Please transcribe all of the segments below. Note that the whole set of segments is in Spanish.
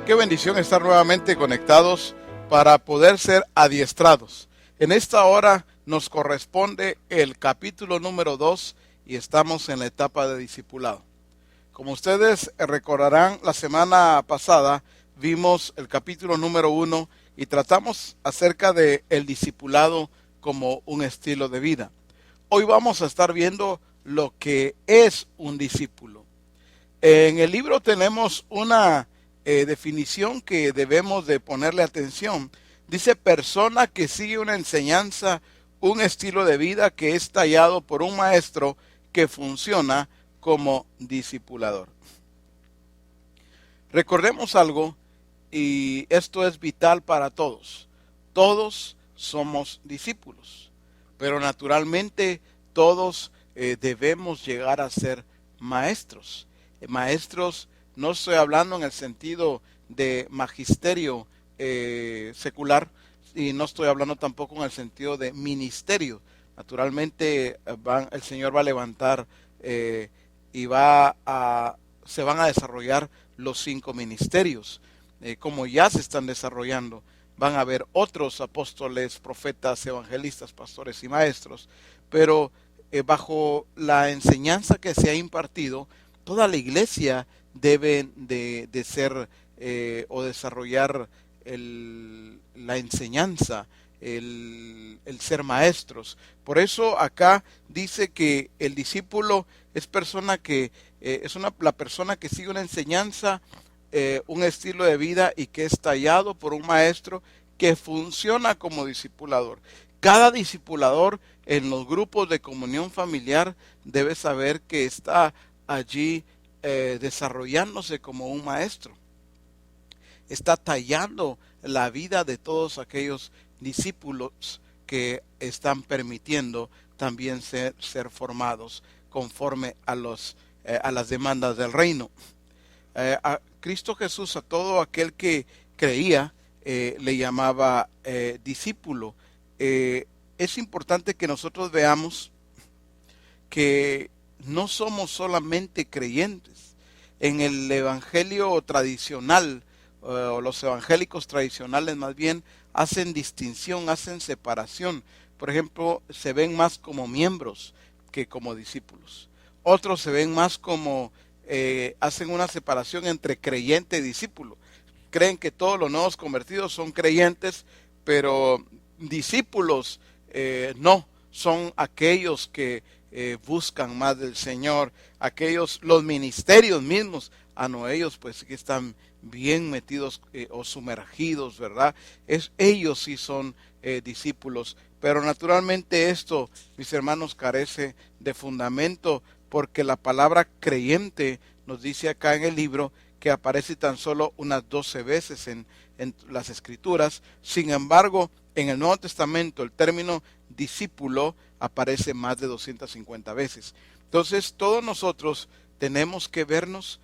Qué bendición estar nuevamente conectados para poder ser adiestrados. En esta hora nos corresponde el capítulo número 2 y estamos en la etapa de discipulado. Como ustedes recordarán, la semana pasada vimos el capítulo número 1 y tratamos acerca de el discipulado como un estilo de vida. Hoy vamos a estar viendo lo que es un discípulo. En el libro tenemos una definición que debemos de ponerle atención. Dice: persona que sigue una enseñanza, un estilo de vida que es tallado por un maestro que funciona como discipulador. Recordemos algo, y esto es vital para todos. Todos somos discípulos, pero naturalmente todos debemos llegar a ser maestros. Maestros, no estoy hablando en el sentido de magisterio secular, y no estoy hablando tampoco en el sentido de ministerio. Naturalmente el Señor va a levantar y se van a desarrollar los 5 ministerios, como ya se están desarrollando. Van a haber otros apóstoles, profetas, evangelistas, pastores y maestros, pero bajo la enseñanza que se ha impartido, toda la iglesia debe de ser o desarrollar la enseñanza, el ser maestros. Por eso acá dice que el discípulo es persona que la persona que sigue una enseñanza, un estilo de vida y que es tallado por un maestro que funciona como discipulador. Cada discipulador en los grupos de comunión familiar debe saber que está allí desarrollándose como un maestro. Está tallando la vida de todos aquellos discípulos que están permitiendo también ser formados conforme a las demandas del reino. A Cristo Jesús, a todo aquel que creía, le llamaba discípulo. Es importante que nosotros veamos que no somos solamente creyentes. En el evangelio tradicional, o los evangélicos tradicionales más bien, hacen distinción, hacen separación. Por ejemplo, se ven más como miembros que como discípulos. Otros se ven más como, hacen una separación entre creyente y discípulo. Creen que todos los nuevos convertidos son creyentes, pero discípulos no, son aquellos que buscan más del Señor, los ministerios mismos, ellos pues que están bien metidos o sumergidos, ¿verdad? Ellos sí son discípulos, pero naturalmente esto, mis hermanos, carece de fundamento, porque la palabra creyente nos dice acá en el libro que aparece tan solo unas 12 veces en las Escrituras. Sin embargo, en el Nuevo Testamento el término discípulo aparece más de 250 veces. Entonces, todos nosotros tenemos que vernos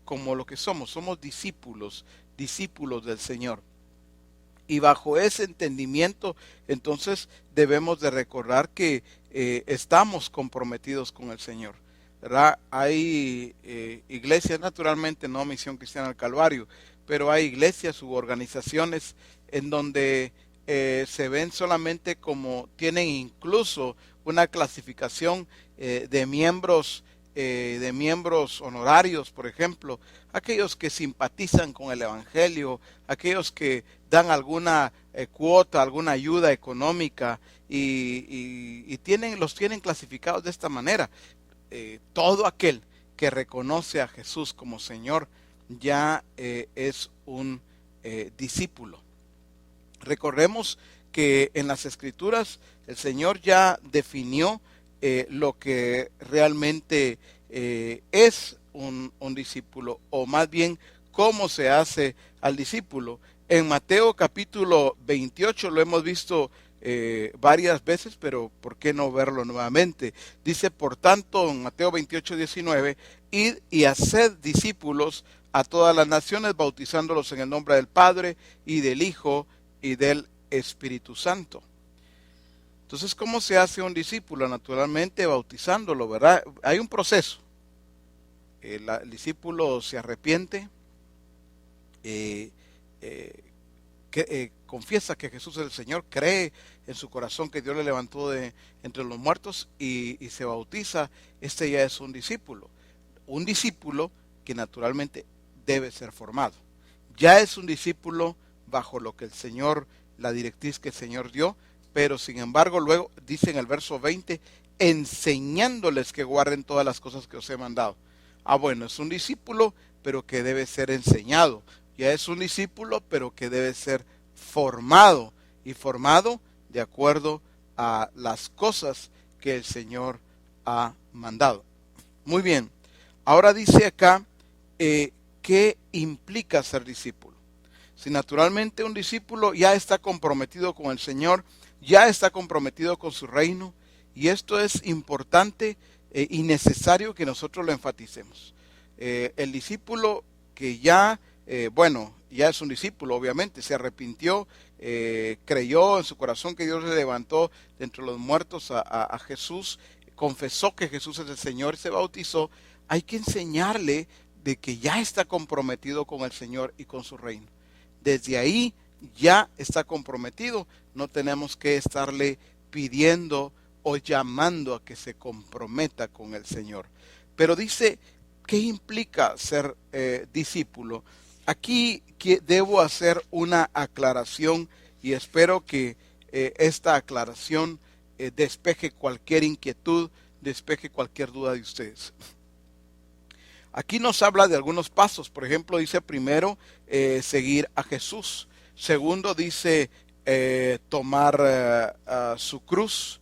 como lo que somos discípulos del Señor. Y bajo ese entendimiento, entonces debemos de recordar que estamos comprometidos con el Señor, ¿verdad? Hay iglesias, naturalmente no Misión Cristiana del Calvario, pero hay iglesias u organizaciones en donde se ven solamente como, tienen incluso una clasificación de miembros honorarios, por ejemplo, aquellos que simpatizan con el evangelio, aquellos que dan alguna cuota, alguna ayuda económica y los tienen clasificados de esta manera. Todo aquel que reconoce a Jesús como Señor ya es un discípulo. Recordemos que en las Escrituras el Señor ya definió lo que realmente es un discípulo, o más bien cómo se hace al discípulo. En Mateo capítulo 28 lo hemos visto varias veces, pero ¿por qué no verlo nuevamente? Dice: por tanto, en Mateo 28:19, id y haced discípulos a todas las naciones, bautizándolos en el nombre del Padre y del Hijo y del Espíritu Santo. Entonces, ¿cómo se hace un discípulo? Naturalmente bautizándolo, ¿verdad? Hay un proceso. El discípulo se arrepiente, eh, eh, confiesa que Jesús es el Señor, cree en su corazón que Dios le levantó de entre los muertos y se bautiza, este ya es un discípulo. Un discípulo que naturalmente debe ser formado. Ya es un discípulo bajo lo que el Señor, la directriz que el Señor dio, pero sin embargo luego dice en el verso 20, enseñándoles que guarden todas las cosas que os he mandado. Ah, bueno, es un discípulo, pero que debe ser enseñado. Ya es un discípulo, pero que debe ser formado, y formado de acuerdo a las cosas que el Señor ha mandado. Muy bien, ahora dice acá, ¿qué implica ser discípulo? Si naturalmente un discípulo ya está comprometido con el Señor, ya está comprometido con su reino, y esto es importante y necesario que nosotros lo enfaticemos. El discípulo que ya, ya es un discípulo, obviamente, se arrepintió, creyó en su corazón que Dios le levantó de entre los muertos a Jesús, confesó que Jesús es el Señor, se bautizó, hay que enseñarle de que ya está comprometido con el Señor y con su reino. Desde ahí ya está comprometido, no tenemos que estarle pidiendo o llamando a que se comprometa con el Señor. Pero dice, ¿qué implica ser discípulo? Aquí debo hacer una aclaración y espero que esta aclaración despeje cualquier inquietud, despeje cualquier duda de ustedes. Aquí nos habla de algunos pasos. Por ejemplo, dice primero seguir a Jesús. Segundo dice tomar su cruz.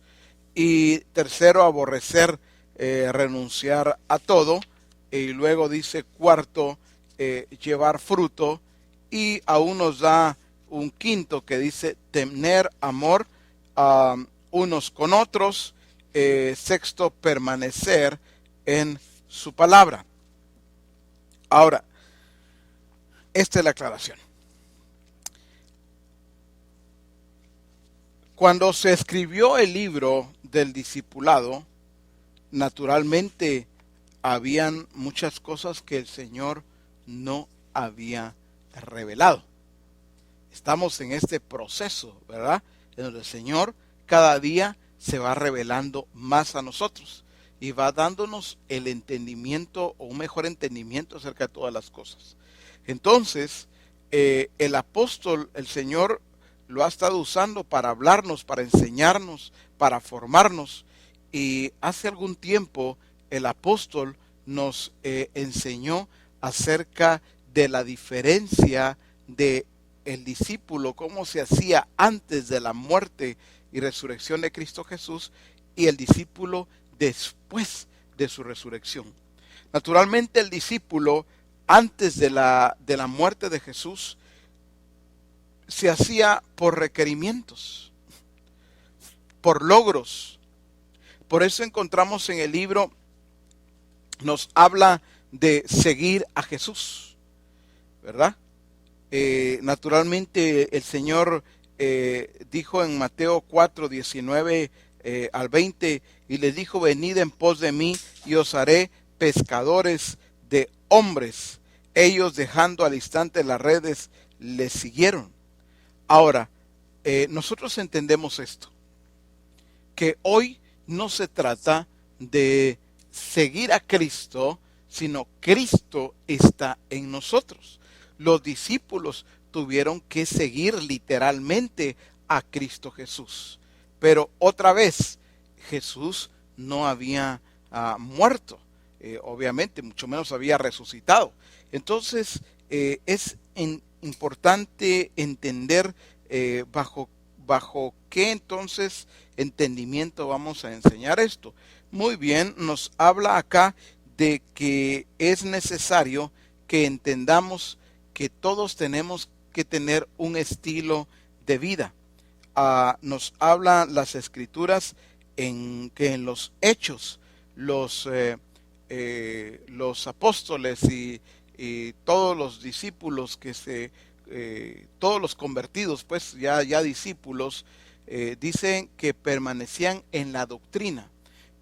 Y tercero, aborrecer, renunciar a todo. Y luego dice cuarto, llevar fruto. Y aún nos da un quinto que dice tener amor unos con otros. Sexto, permanecer en su palabra. Ahora, esta es la aclaración. Cuando se escribió el libro del discipulado, naturalmente habían muchas cosas que el Señor no había revelado. Estamos en este proceso, ¿verdad? En donde el Señor cada día se va revelando más a nosotros y va dándonos el entendimiento o un mejor entendimiento acerca de todas las cosas. Entonces, el apóstol, el Señor lo ha estado usando para hablarnos, para enseñarnos, para formarnos. Y hace algún tiempo el apóstol nos enseñó acerca de la diferencia de el discípulo, cómo se hacía antes de la muerte y resurrección de Cristo Jesús, y el discípulo después de su resurrección. Naturalmente el discípulo antes de la muerte de Jesús se hacía por requerimientos, por logros. Por eso encontramos en el libro, nos habla de seguir a Jesús, ¿verdad? Naturalmente el Señor dijo en Mateo 4, 19 al 20, y les dijo, venid en pos de mí y os haré pescadores de hombres. Ellos, dejando al instante las redes, les siguieron. Ahora, nosotros entendemos esto, que hoy no se trata de seguir a Cristo, sino Cristo está en nosotros. Los discípulos tuvieron que seguir literalmente a Cristo Jesús. Pero otra vez, Jesús no había muerto, obviamente, mucho menos había resucitado. Entonces, es importante entender bajo qué entonces entendimiento vamos a enseñar esto. Muy bien, nos habla acá de que es necesario que entendamos que todos tenemos que tener un estilo de vida. Nos hablan las escrituras que en los hechos los apóstoles y todos los discípulos todos los convertidos, pues ya discípulos, dicen que permanecían en la doctrina.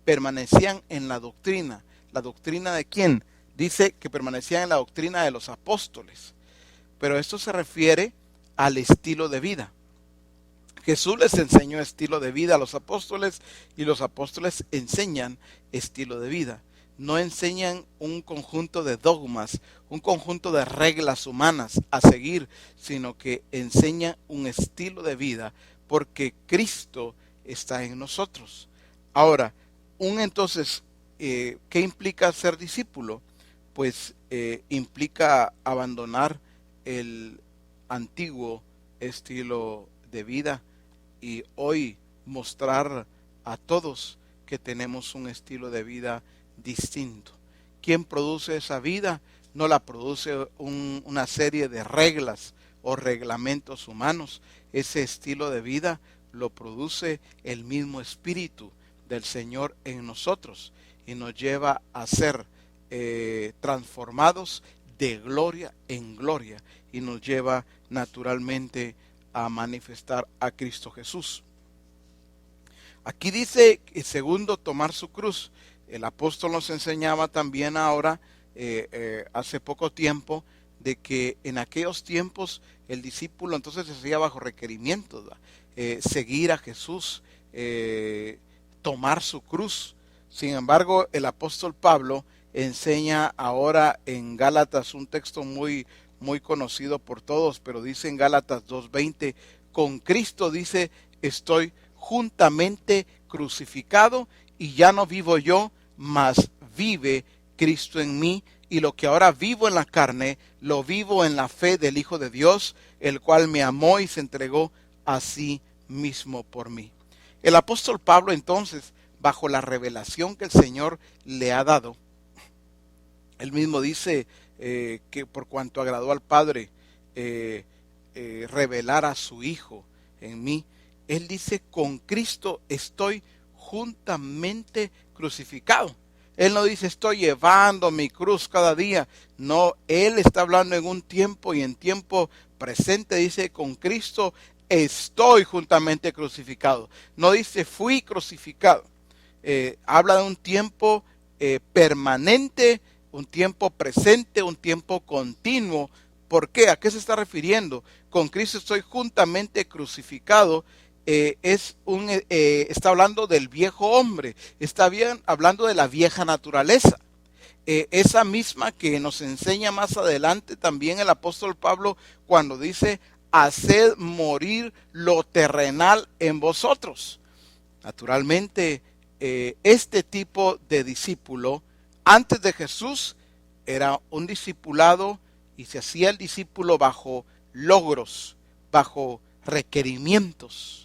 Permanecían en la doctrina. ¿La doctrina de quién? Dice que permanecían en la doctrina de los apóstoles. pero esto se refiere al estilo de vida. Jesús les enseñó estilo de vida a los apóstoles y los apóstoles enseñan estilo de vida. No enseñan un conjunto de dogmas, un conjunto de reglas humanas a seguir, sino que enseñan un estilo de vida porque Cristo está en nosotros. Ahora, entonces, ¿qué implica ser discípulo? Pues implica abandonar el antiguo estilo de vida y hoy mostrar a todos que tenemos un estilo de vida distinto. ¿Quién produce esa vida? No la produce una serie de reglas o reglamentos humanos. Ese estilo de vida lo produce el mismo Espíritu del Señor en nosotros y nos lleva a ser transformados de gloria en gloria y nos lleva naturalmente a manifestar a Cristo Jesús. Aquí dice, segundo, tomar su cruz. El apóstol nos enseñaba también ahora, hace poco tiempo, de que en aquellos tiempos el discípulo entonces se hacía bajo requerimientos, seguir a Jesús, tomar su cruz. Sin embargo, el apóstol Pablo enseña ahora en Gálatas un texto muy conocido por todos, pero dice en Gálatas 2:20, con Cristo dice, estoy juntamente crucificado y ya no vivo yo, mas vive Cristo en mí, y lo que ahora vivo en la carne, lo vivo en la fe del Hijo de Dios, el cual me amó y se entregó a sí mismo por mí. El apóstol Pablo entonces, bajo la revelación que el Señor le ha dado, él mismo dice que por cuanto agradó al Padre revelar a su Hijo en mí, él dice, con Cristo estoy juntamente crucificado. Él no dice, estoy llevando mi cruz cada día. No, él está hablando en un tiempo y en tiempo presente. Dice, con Cristo estoy juntamente crucificado. No dice, fui crucificado. Habla de un tiempo permanente, un tiempo presente, un tiempo continuo. ¿Por qué? ¿A qué se está refiriendo? Con Cristo estoy juntamente crucificado. Está hablando del viejo hombre, está bien hablando de la vieja naturaleza, esa misma que nos enseña más adelante también el apóstol Pablo cuando dice, haced morir lo terrenal en vosotros. Naturalmente, este tipo de discípulo, antes de Jesús, era un discipulado y se hacía el discípulo bajo logros, bajo requerimientos.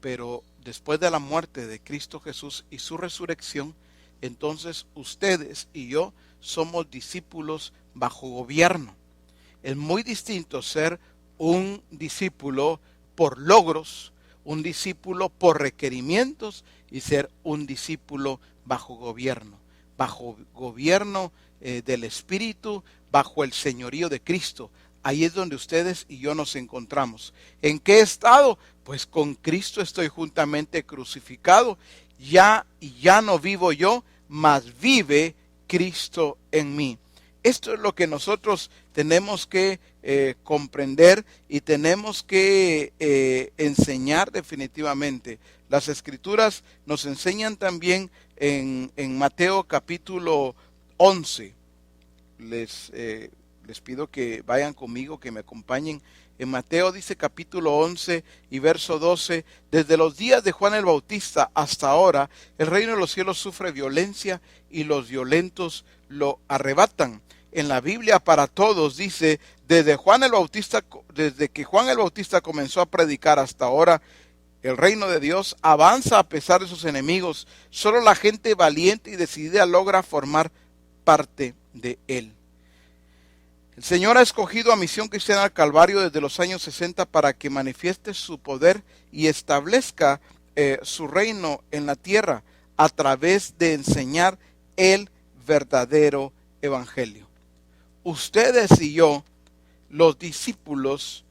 Pero después de la muerte de Cristo Jesús y su resurrección, entonces ustedes y yo somos discípulos bajo gobierno. Es muy distinto ser un discípulo por logros, un discípulo por requerimientos y ser un discípulo bajo gobierno del Espíritu, bajo el señorío de Cristo. Ahí es donde ustedes y yo nos encontramos. ¿En qué estado? Pues con Cristo estoy juntamente crucificado. Ya no vivo yo, mas vive Cristo en mí. Esto es lo que nosotros tenemos que comprender y tenemos que enseñar definitivamente. Las Escrituras nos enseñan también en Mateo capítulo 11. Les pido que vayan conmigo, que me acompañen. En Mateo dice capítulo 11 y verso 12, desde los días de Juan el Bautista hasta ahora, el reino de los cielos sufre violencia y los violentos lo arrebatan. En la Biblia para todos dice, desde que Juan el Bautista comenzó a predicar hasta ahora, el reino de Dios avanza a pesar de sus enemigos. Solo la gente valiente y decidida logra formar parte de él. El Señor ha escogido a Misión Cristiana al Calvario desde los años 60 para que manifieste su poder y establezca su reino en la tierra a través de enseñar el verdadero evangelio. Ustedes y yo, los discípulos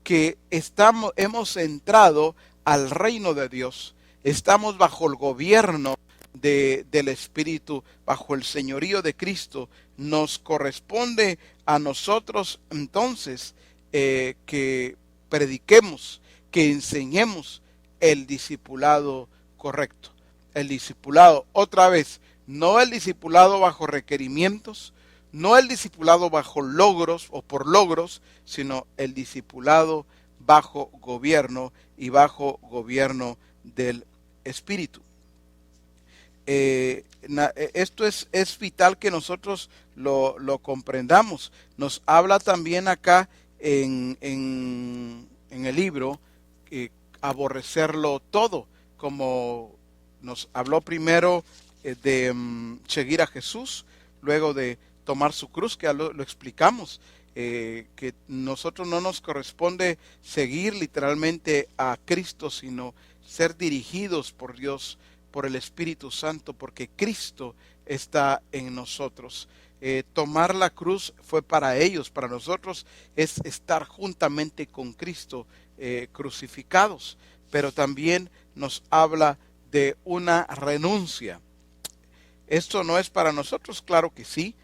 que hemos entrado al reino de Dios, estamos bajo el gobierno del Espíritu, bajo el señorío de Cristo. Nos corresponde a nosotros entonces que prediquemos, que enseñemos el discipulado correcto. El discipulado, otra vez, no el discipulado bajo requerimientos, no el discipulado bajo logros o por logros, sino el discipulado bajo gobierno y bajo gobierno del Espíritu. Esto es vital que nosotros lo comprendamos. Nos habla también acá en el libro aborrecerlo todo, como nos habló primero de seguir a Jesús, luego de tomar su cruz, que ya lo explicamos, que nosotros no nos corresponde seguir literalmente a Cristo, sino ser dirigidos por Dios, por el Espíritu Santo, porque Cristo está en nosotros. Tomar la cruz fue para ellos, para nosotros es estar juntamente con Cristo crucificados, pero también nos habla de una renuncia. Esto no es para nosotros, claro que sí.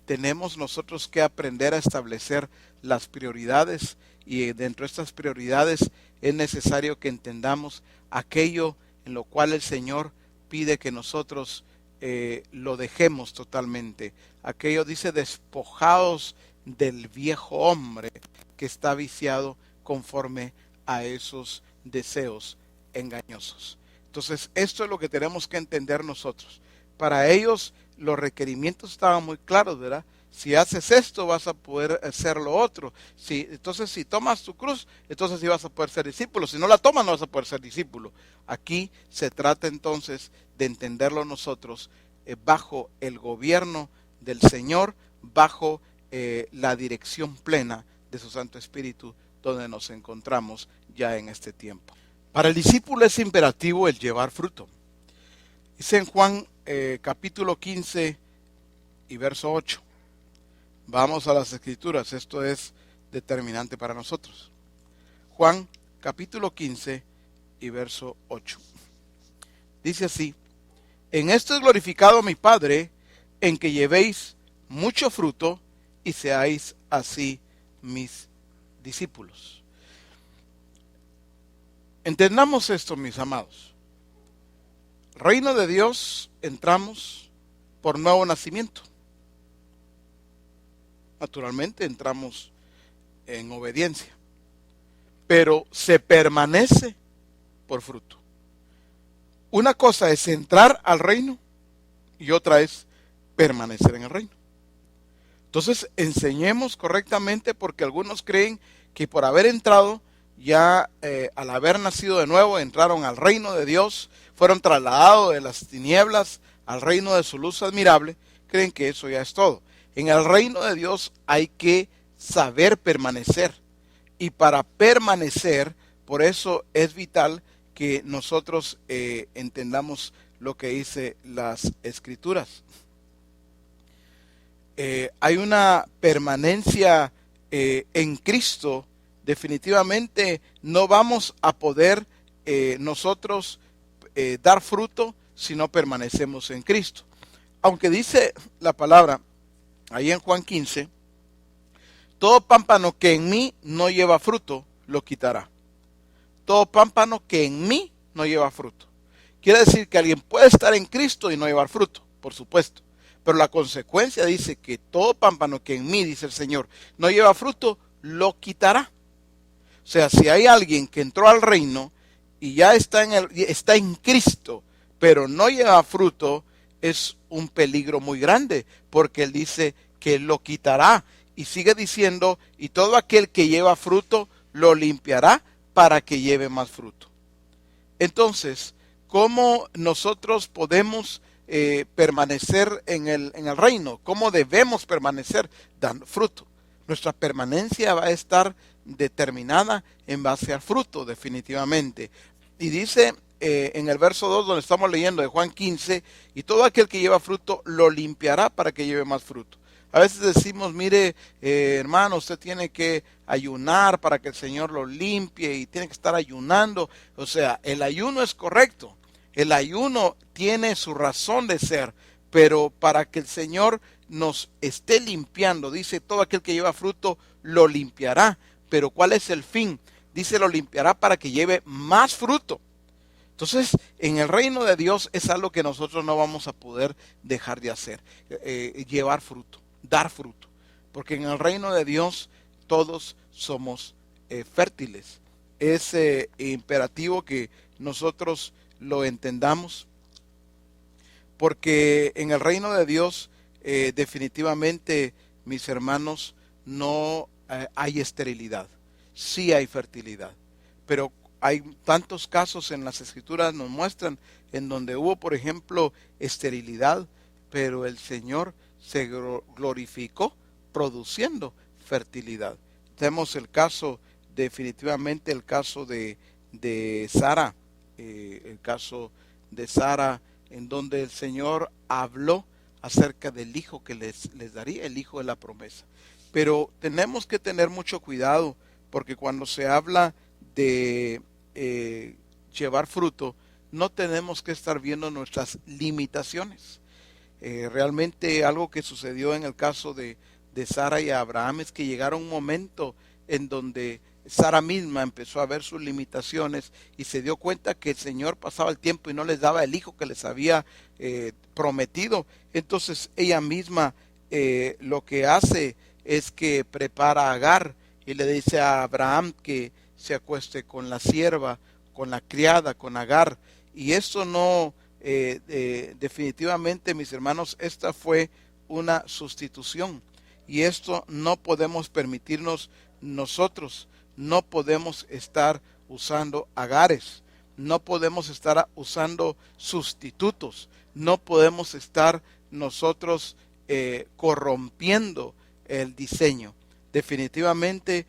Tenemos nosotros que aprender a establecer las prioridades, y dentro de estas prioridades es necesario que entendamos aquello en lo cual el Señor pide que nosotros lo dejemos totalmente. Aquello dice: despojados del viejo hombre que está viciado conforme a esos deseos engañosos. Entonces, esto es lo que tenemos que entender nosotros. Para ellos los requerimientos estaban muy claros, ¿verdad? Si haces esto, vas a poder hacer lo otro. Entonces, si tomas tu cruz, entonces sí vas a poder ser discípulo. Si no la tomas, no vas a poder ser discípulo. Aquí se trata entonces de entenderlo nosotros bajo el gobierno del Señor, bajo la dirección plena de su Santo Espíritu, donde nos encontramos ya en este tiempo. Para el discípulo es imperativo el llevar fruto. Dice en Juan capítulo 15 y verso 8. Vamos a las Escrituras, esto es determinante para nosotros. Juan capítulo 15 y verso 8. Dice así: en esto es glorificado mi Padre, en que llevéis mucho fruto y seáis así mis discípulos. Entendamos esto, mis amados. Reino de Dios entramos por nuevo nacimiento. Naturalmente entramos en obediencia, pero se permanece por fruto. Una cosa es entrar al reino y otra es permanecer en el reino. Entonces enseñemos correctamente, porque algunos creen que por haber entrado ya al haber nacido de nuevo entraron al reino de Dios, fueron trasladados de las tinieblas al reino de su luz admirable. Creen que eso ya es todo. En el reino de Dios hay que saber permanecer, y para permanecer, por eso es vital que nosotros entendamos lo que dice las Escrituras. Hay una permanencia en Cristo. Definitivamente no vamos a poder nosotros dar fruto si no permanecemos en Cristo. Aunque dice la palabra ahí en Juan 15, todo pámpano que en mí no lleva fruto, lo quitará. Todo pámpano que en mí no lleva fruto. Quiere decir que alguien puede estar en Cristo y no llevar fruto, por supuesto. Pero la consecuencia dice que todo pámpano que en mí, dice el Señor, no lleva fruto, lo quitará. O sea, si hay alguien que entró al reino y ya está en Cristo, pero no lleva fruto, es un peligro muy grande, porque Él dice que lo quitará. Y sigue diciendo: y todo aquel que lleva fruto, lo limpiará para que lleve más fruto. Entonces, ¿cómo nosotros podemos permanecer en el reino? ¿Cómo debemos permanecer dando fruto? Nuestra permanencia va a estar determinada en base al fruto, definitivamente. Y dice en el verso 2, donde estamos leyendo de Juan 15, y todo aquel que lleva fruto lo limpiará para que lleve más fruto. A veces decimos: mire, hermano, usted tiene que ayunar para que el Señor lo limpie, y tiene que estar ayunando. O sea, el ayuno es correcto, el ayuno tiene su razón de ser, pero para que el Señor nos esté limpiando. Dice, todo aquel que lleva fruto lo limpiará. Pero ¿cuál es el fin? Dice, lo limpiará para que lleve más fruto. Entonces, en el reino de Dios es algo que nosotros no vamos a poder dejar de hacer. Llevar fruto, dar fruto. Porque en el reino de Dios todos somos fértiles. Es imperativo que nosotros lo entendamos. Porque en el reino de Dios definitivamente, mis hermanos, no hay esterilidad. Sí hay fertilidad. Pero hay tantos casos en las escrituras nos muestran en donde hubo, por ejemplo, esterilidad, pero el Señor se glorificó produciendo fertilidad. Tenemos el caso, definitivamente el caso de Sara, el caso de Sara, en donde el Señor habló acerca del hijo que les daría, el hijo de la promesa. Pero tenemos que tener mucho cuidado, porque cuando se habla de llevar fruto, no tenemos que estar viendo nuestras limitaciones. Realmente algo que sucedió en el caso de Sara y Abraham es que llegaron un momento en donde Sara misma empezó a ver sus limitaciones y se dio cuenta que el Señor pasaba el tiempo y no les daba el hijo que les había prometido. Entonces ella misma lo que hace es que prepara a Agar y le dice a Abraham que se acueste con la sierva, con la criada, con Agar. Y eso no, definitivamente, mis hermanos, esta fue una sustitución. Y esto no podemos permitirnos nosotros. No podemos estar usando agares. No podemos estar usando sustitutos. No podemos estar nosotros corrompiendo el diseño. Definitivamente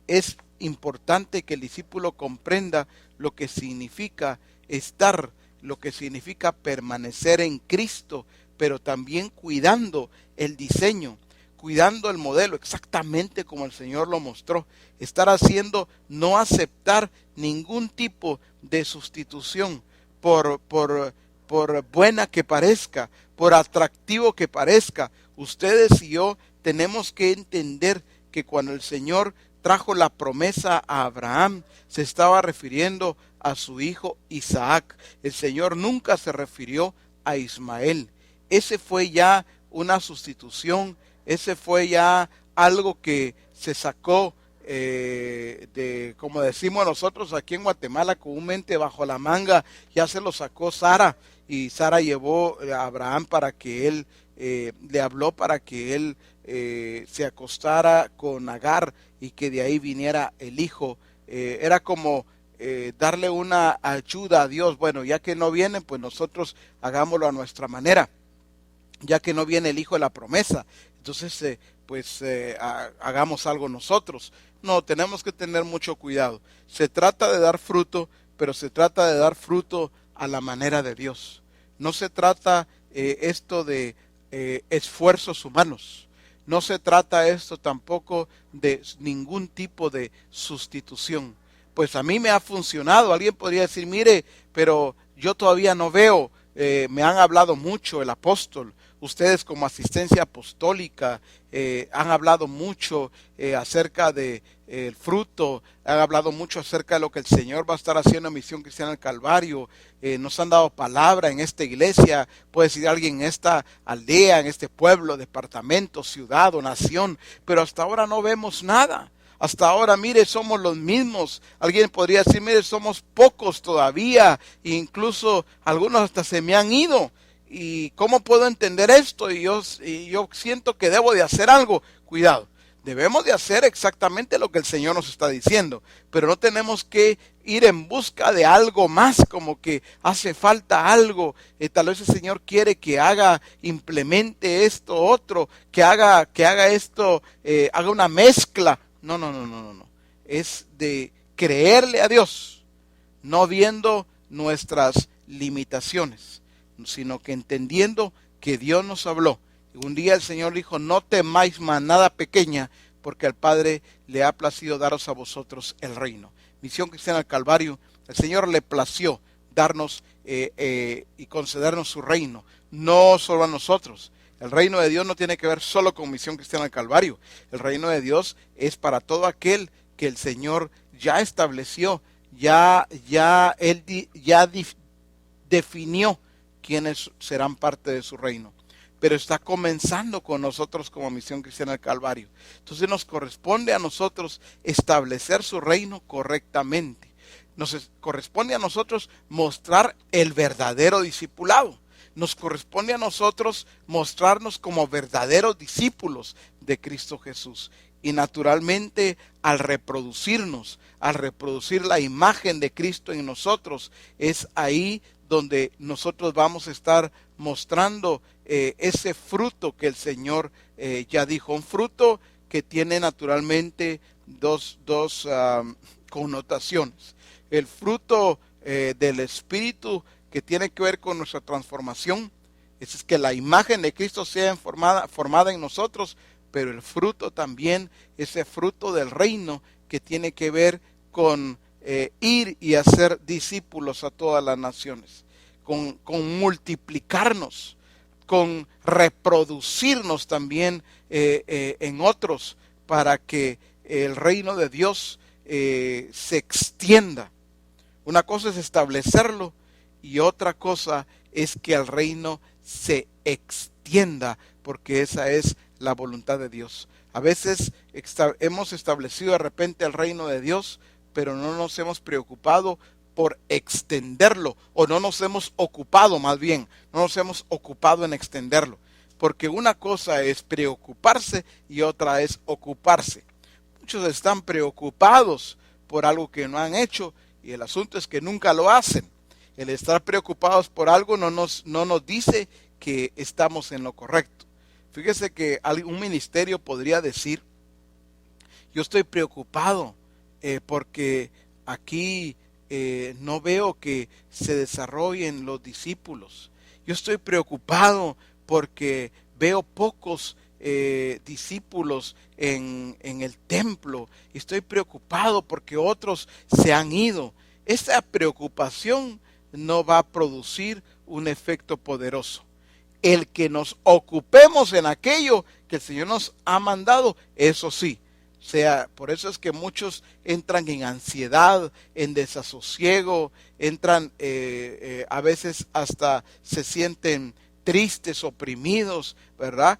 es importante que el discípulo comprenda lo que significa estar, lo que significa permanecer en Cristo, pero también cuidando el diseño, cuidando el modelo, exactamente como el Señor lo mostró. Estar haciendo, no aceptar ningún tipo de sustitución por buena que parezca, por atractivo que parezca. Ustedes y yo tenemos que entender que cuando el Señor trajo la promesa a Abraham, se estaba refiriendo a su hijo Isaac. El Señor nunca se refirió a Ismael. Ese fue ya una sustitución, ese fue ya algo que se sacó como decimos nosotros aquí en Guatemala, comúnmente bajo la manga, ya se lo sacó Sara, y Sara llevó a Abraham para que él, le habló para que él se acostara con Agar y que de ahí viniera el hijo. Era como darle una ayuda a Dios. Bueno, ya que no vienen, pues nosotros hagámoslo a nuestra manera, ya que no viene el hijo de la promesa. Entonces, hagamos algo nosotros. No, tenemos que tener mucho cuidado. Se trata de dar fruto, pero se trata de dar fruto a la manera de Dios. No se trata esto de esfuerzos humanos. No se trata esto tampoco de ningún tipo de sustitución. Pues a mí me ha funcionado. Alguien podría decir, mire, pero yo todavía no veo. Me han hablado mucho el apóstol. Ustedes como asistencia apostólica han hablado mucho acerca de el fruto, han hablado mucho acerca de lo que el Señor va a estar haciendo en Misión Cristiana del Calvario. Nos han dado palabra en esta iglesia, puede decir alguien, en esta aldea, en este pueblo, departamento, ciudad o nación, pero hasta ahora no vemos nada. Hasta ahora, mire, somos los mismos. Alguien podría decir, mire, somos pocos todavía, e incluso algunos hasta se me han ido. ¿Y cómo puedo entender esto? Y yo siento que debo de hacer algo. Cuidado, debemos de hacer exactamente lo que el Señor nos está diciendo, pero no tenemos que ir en busca de algo más, como que hace falta algo. Tal vez el Señor quiere que implemente esto, otro, que haga esto, haga una mezcla. No. Es de creerle a Dios, no viendo nuestras limitaciones, sino que entendiendo que Dios nos habló. Un día el Señor dijo, no temáis manada pequeña, porque al Padre le ha placido daros a vosotros el reino. Misión Cristiana del Calvario, el Señor le plació darnos y concedernos su reino, no solo a nosotros. El reino de Dios no tiene que ver solo con Misión Cristiana del Calvario. El reino de Dios es para todo aquel que el Señor ya estableció, definió quiénes serán parte de su reino. Pero está comenzando con nosotros como Misión Cristiana del Calvario. Entonces nos corresponde a nosotros establecer su reino correctamente. Nos corresponde a nosotros mostrar el verdadero discipulado. Nos corresponde a nosotros mostrarnos como verdaderos discípulos de Cristo Jesús. Y naturalmente al reproducirnos, al reproducir la imagen de Cristo en nosotros, es ahí donde nosotros vamos a estar mostrando ese fruto que el Señor ya dijo. Un fruto que tiene naturalmente dos connotaciones. El fruto del Espíritu, que tiene que ver con nuestra transformación, es que la imagen de Cristo sea formada en nosotros, pero el fruto también, ese fruto del reino que tiene que ver con ir y hacer discípulos a todas las naciones, con multiplicarnos, con reproducirnos también en otros, para que el reino de Dios se extienda. Una cosa es establecerlo y otra cosa es que el reino se extienda, porque esa es la voluntad de Dios. A veces hemos establecido de repente el reino de Dios, pero no nos hemos preocupado por extenderlo, o no nos hemos ocupado, más bien, no nos hemos ocupado en extenderlo. Porque una cosa es preocuparse y otra es ocuparse. Muchos están preocupados por algo que no han hecho y el asunto es que nunca lo hacen. El estar preocupados por algo no nos dice que estamos en lo correcto. Fíjese que un ministerio podría decir: yo estoy preocupado porque aquí no veo que se desarrollen los discípulos. Yo estoy preocupado porque veo pocos discípulos en el templo. Estoy preocupado porque otros se han ido. Esa preocupación no va a producir un efecto poderoso. El que nos ocupemos en aquello que el Señor nos ha mandado, eso sí. Por eso es que muchos entran en ansiedad, en desasosiego, entran a veces hasta se sienten tristes, oprimidos, ¿verdad?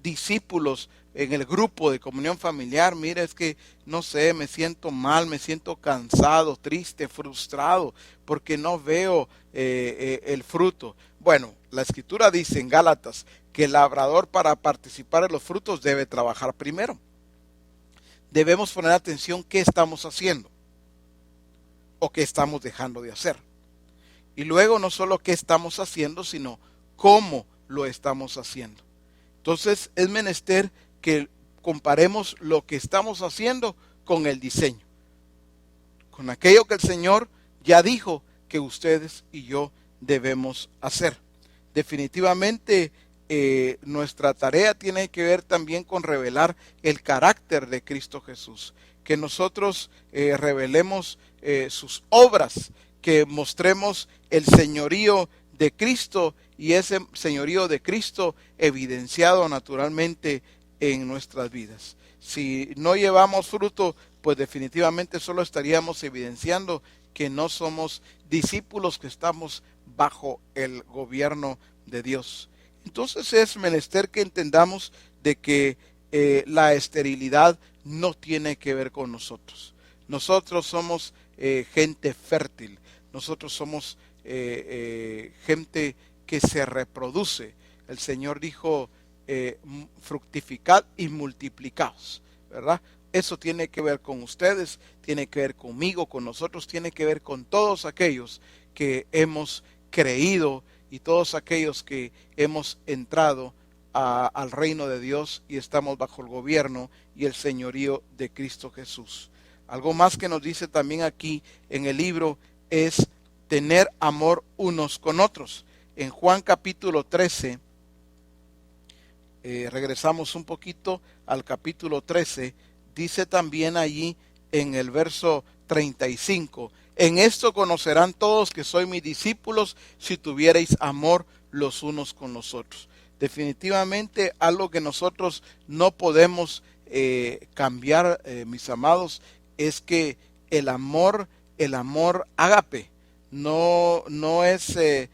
Discípulos en el grupo de comunión familiar: mira, es que no sé, me siento mal, me siento cansado, triste, frustrado, porque no veo el fruto. Bueno, la Escritura dice en Gálatas que el labrador, para participar en los frutos, debe trabajar primero. Debemos poner atención qué estamos haciendo o qué estamos dejando de hacer. Y luego no solo qué estamos haciendo, sino cómo lo estamos haciendo. Entonces es menester que comparemos lo que estamos haciendo con el diseño, con aquello que el Señor ya dijo que ustedes y yo debemos hacer. Definitivamente nuestra tarea tiene que ver también con revelar el carácter de Cristo Jesús, que nosotros revelemos sus obras, que mostremos el señorío de Cristo, y ese señorío de Cristo evidenciado naturalmente en nuestras vidas. Si no llevamos fruto, pues definitivamente solo estaríamos evidenciando que no somos discípulos, que estamos bajo el gobierno de Dios. Entonces es menester que entendamos de que la esterilidad no tiene que ver con nosotros. Nosotros somos gente fértil, nosotros somos gente que se reproduce. El Señor dijo: fructificad y multiplicaos, ¿verdad? Eso tiene que ver con ustedes, tiene que ver conmigo, con nosotros, tiene que ver con todos aquellos que hemos creído y todos aquellos que hemos entrado al reino de Dios y estamos bajo el gobierno y el señorío de Cristo Jesús. Algo más que nos dice también aquí en el libro es tener amor unos con otros. En Juan capítulo 13, regresamos un poquito al capítulo 13, dice también allí en el verso 35: en esto conocerán todos que sois mis discípulos, si tuviereis amor los unos con los otros. Definitivamente algo que nosotros no podemos cambiar, mis amados, es que el amor ágape, no es el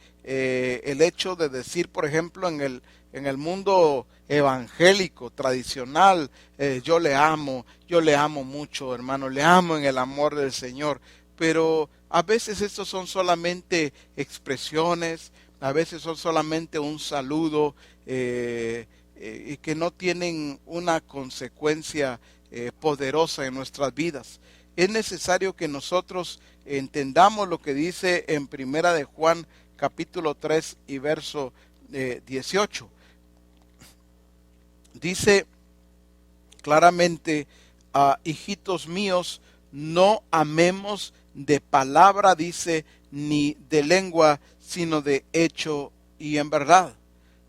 hecho de decir, por ejemplo, en el mundo evangélico, tradicional, yo le amo mucho, hermano, le amo en el amor del Señor, pero a veces estos son solamente expresiones, a veces son solamente un saludo, y que no tienen una consecuencia poderosa en nuestras vidas. Es necesario que nosotros entendamos lo que dice en Primera de Juan capítulo 3 y verso 18. Dice claramente, hijitos míos, no amemos de palabra, dice, ni de lengua, sino de hecho y en verdad.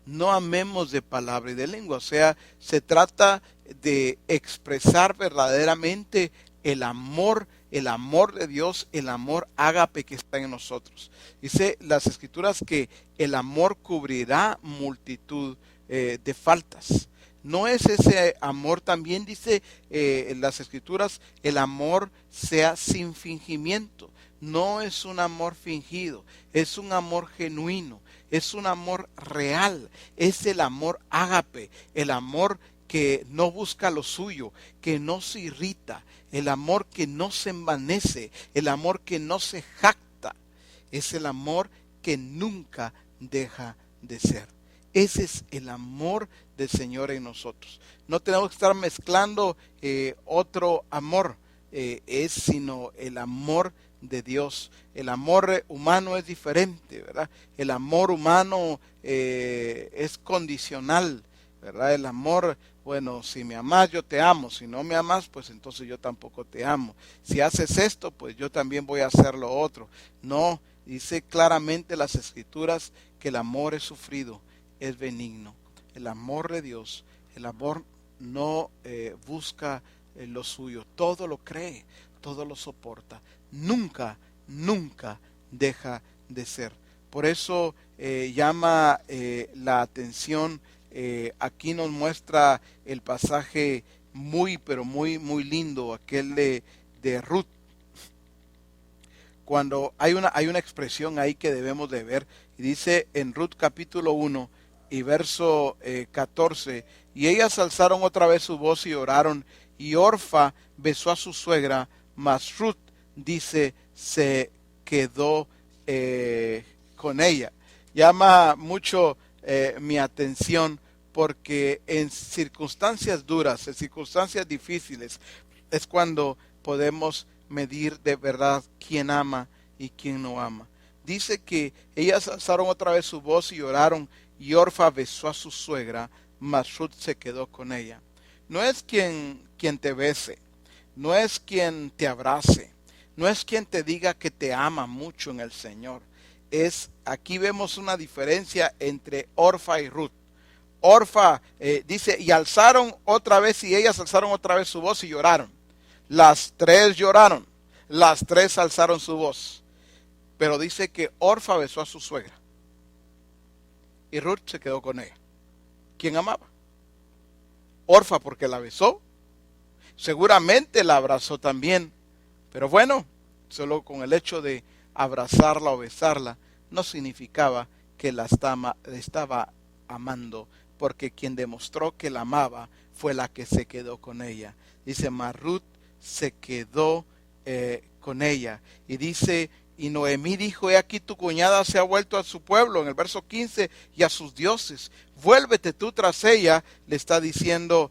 No amemos de palabra y de lengua, o sea, se trata de expresar verdaderamente el amor de Dios, el amor ágape que está en nosotros. Dice las Escrituras que el amor cubrirá multitud de faltas. No es ese amor, también dice en las Escrituras, el amor sea sin fingimiento. No es un amor fingido, es un amor genuino, es un amor real, es el amor ágape, el amor que no busca lo suyo, que no se irrita, el amor que no se envanece, el amor que no se jacta, es el amor que nunca deja de ser. Ese es el amor del Señor en nosotros. No tenemos que estar mezclando otro amor, es sino el amor de Dios. El amor humano es diferente, ¿verdad? El amor humano es condicional, ¿verdad? El amor, bueno, si me amas, yo te amo. Si no me amas, pues entonces yo tampoco te amo. Si haces esto, pues yo también voy a hacer lo otro. No, dice claramente las Escrituras que el amor es sufrido, es benigno. El amor de Dios, el amor no busca lo suyo, todo lo cree, todo lo soporta, nunca deja de ser. Por eso llama la atención, aquí nos muestra el pasaje pero muy lindo, aquel de Ruth. Cuando hay una expresión ahí que debemos de ver, y dice en Ruth capítulo 1 y verso 14, y ellas alzaron otra vez su voz y oraron, y Orfa besó a su suegra, mas Ruth, dice, se quedó con ella. Llama mucho mi atención porque en circunstancias duras, en circunstancias difíciles, es cuando podemos medir de verdad quién ama y quién no ama. Dice que ellas alzaron otra vez su voz y oraron, y Orfa besó a su suegra, mas Ruth se quedó con ella. No es quien te bese, no es quien te abrace, no es quien te diga que te ama mucho en el Señor. Aquí vemos una diferencia entre Orfa y Ruth. Orfa dice, y alzaron otra vez, y ellas alzaron otra vez su voz y lloraron. Las tres lloraron, las tres alzaron su voz. Pero dice que Orfa besó a su suegra y Ruth se quedó con ella. ¿Quién amaba? Orfa porque la besó, seguramente la abrazó también, pero bueno, solo con el hecho de abrazarla o besarla no significaba que la estaba amando, porque quien demostró que la amaba fue la que se quedó con ella. Dice, mas Ruth se quedó con ella. Y dice, y Noemí dijo, he aquí tu cuñada se ha vuelto a su pueblo, en el verso 15, y a sus dioses. Vuélvete tú tras ella, le está diciendo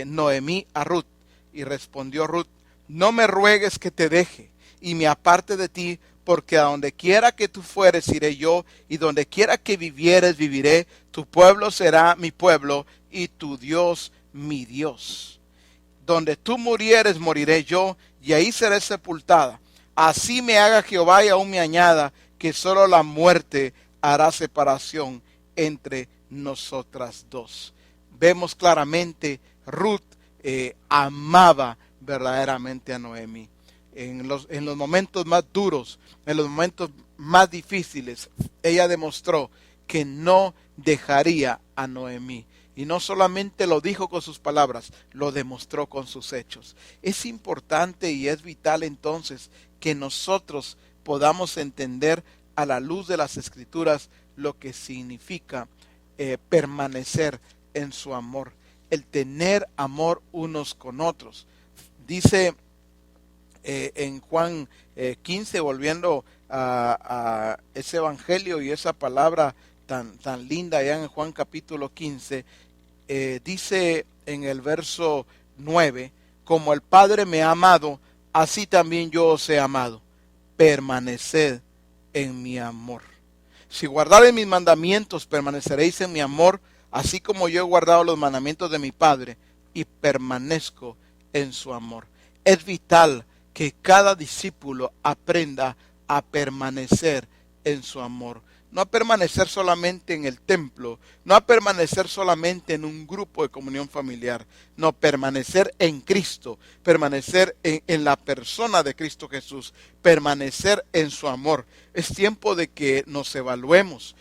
Noemí a Ruth. Y respondió Ruth, no me ruegues que te deje y me aparte de ti, porque a donde quiera que tú fueres iré yo, y donde quiera que vivieres viviré. Tu pueblo será mi pueblo y tu Dios mi Dios. Donde tú murieres moriré yo, y ahí seré sepultada. Así me haga Jehová y aún me añada, que solo la muerte hará separación entre nosotras dos. Vemos claramente, Ruth amaba verdaderamente a Noemí. En los momentos más duros, en los momentos más difíciles, ella demostró que no dejaría a Noemí. Y no solamente lo dijo con sus palabras, lo demostró con sus hechos. Es importante y es vital entonces que nosotros podamos entender a la luz de las Escrituras lo que significa permanecer en su amor, el tener amor unos con otros. Dice en Juan 15, volviendo a ese evangelio y esa palabra tan linda allá en Juan capítulo 15, dice en el verso 9, como el Padre me ha amado, así también yo os he amado, permaneced en mi amor. Si guardareis mis mandamientos, permaneceréis en mi amor, así como yo he guardado los mandamientos de mi Padre y permanezco en su amor. Es vital que cada discípulo aprenda a permanecer en su amor. No a permanecer solamente en el templo, no a permanecer solamente en un grupo de comunión familiar, no, permanecer en Cristo, permanecer en la persona de Cristo Jesús, permanecer en su amor. Es tiempo de que nos evaluemos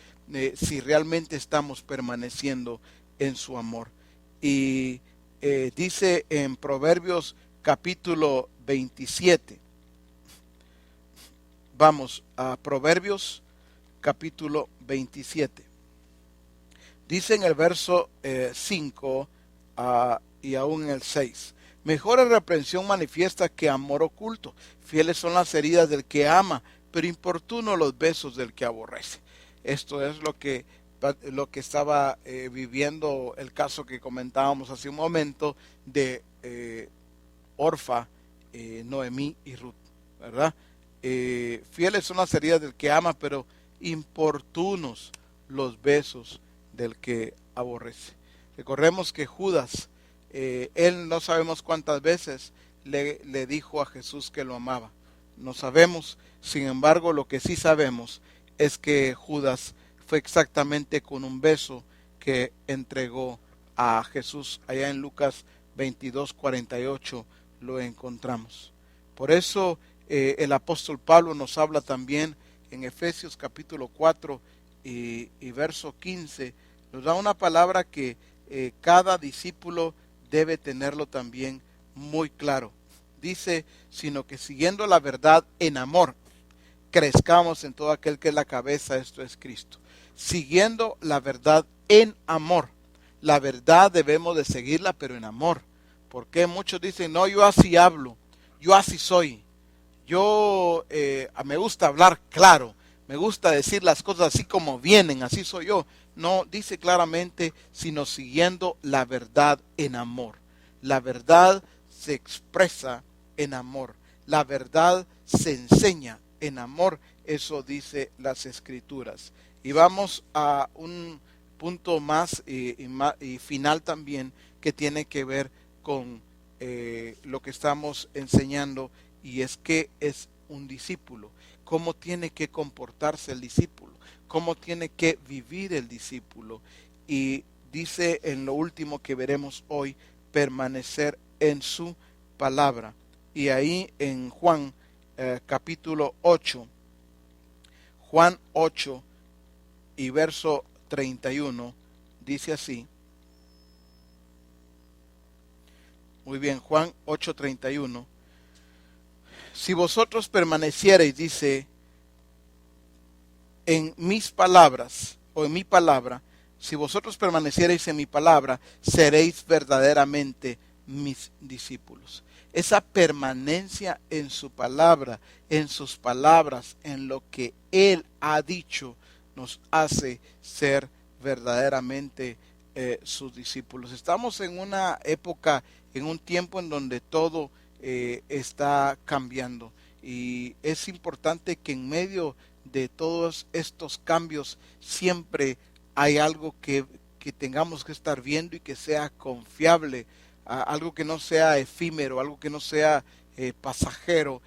si realmente estamos permaneciendo en su amor. Y dice en Proverbios capítulo 27, vamos a Proverbios capítulo 27. Dice en el verso 5 y aún en el 6. Mejor es reprensión manifiesta que amor oculto. Fieles son las heridas del que ama, pero importuno los besos del que aborrece. Esto es lo que estaba viviendo el caso que comentábamos hace un momento de Orfa, Noemí y Ruth, ¿verdad? Fieles son las heridas del que ama, pero importunos los besos del que aborrece. Recordemos que Judas, él no sabemos cuántas veces le dijo a Jesús que lo amaba. No sabemos, sin embargo, lo que sí sabemos es que Judas fue exactamente con un beso que entregó a Jesús. Allá en Lucas 22:48 lo encontramos. Por eso el apóstol Pablo nos habla también en Efesios capítulo 4 y verso 15, nos da una palabra que cada discípulo debe tenerlo también muy claro. Dice, sino que siguiendo la verdad en amor, crezcamos en todo aquel que es la cabeza, esto es Cristo. Siguiendo la verdad en amor. La verdad debemos de seguirla, pero en amor. Porque muchos dicen, no, yo así hablo, yo así soy. Yo me gusta hablar claro, me gusta decir las cosas así como vienen, así soy yo. No dice claramente, sino siguiendo la verdad en amor. La verdad se expresa en amor. La verdad se enseña en amor. Eso dice las Escrituras. Y vamos a un punto más y final también que tiene que ver con lo que estamos enseñando, y es que es un discípulo. ¿Cómo tiene que comportarse el discípulo? ¿Cómo tiene que vivir el discípulo? Y dice en lo último que veremos hoy, permanecer en su palabra. Y ahí en Juan capítulo 8, Juan 8 y verso 31, dice así. Muy bien, Juan 8:31. Si vosotros permaneciereis, dice, en mis palabras, o en mi palabra, si vosotros permaneciereis en mi palabra, seréis verdaderamente mis discípulos. Esa permanencia en su palabra, en sus palabras, en lo que Él ha dicho, nos hace ser verdaderamente sus discípulos. Estamos en una época, en un tiempo en donde todo está cambiando, y es importante que en medio de todos estos cambios siempre hay algo que tengamos que estar viendo y que sea confiable, algo que no sea efímero, algo que no sea pasajero,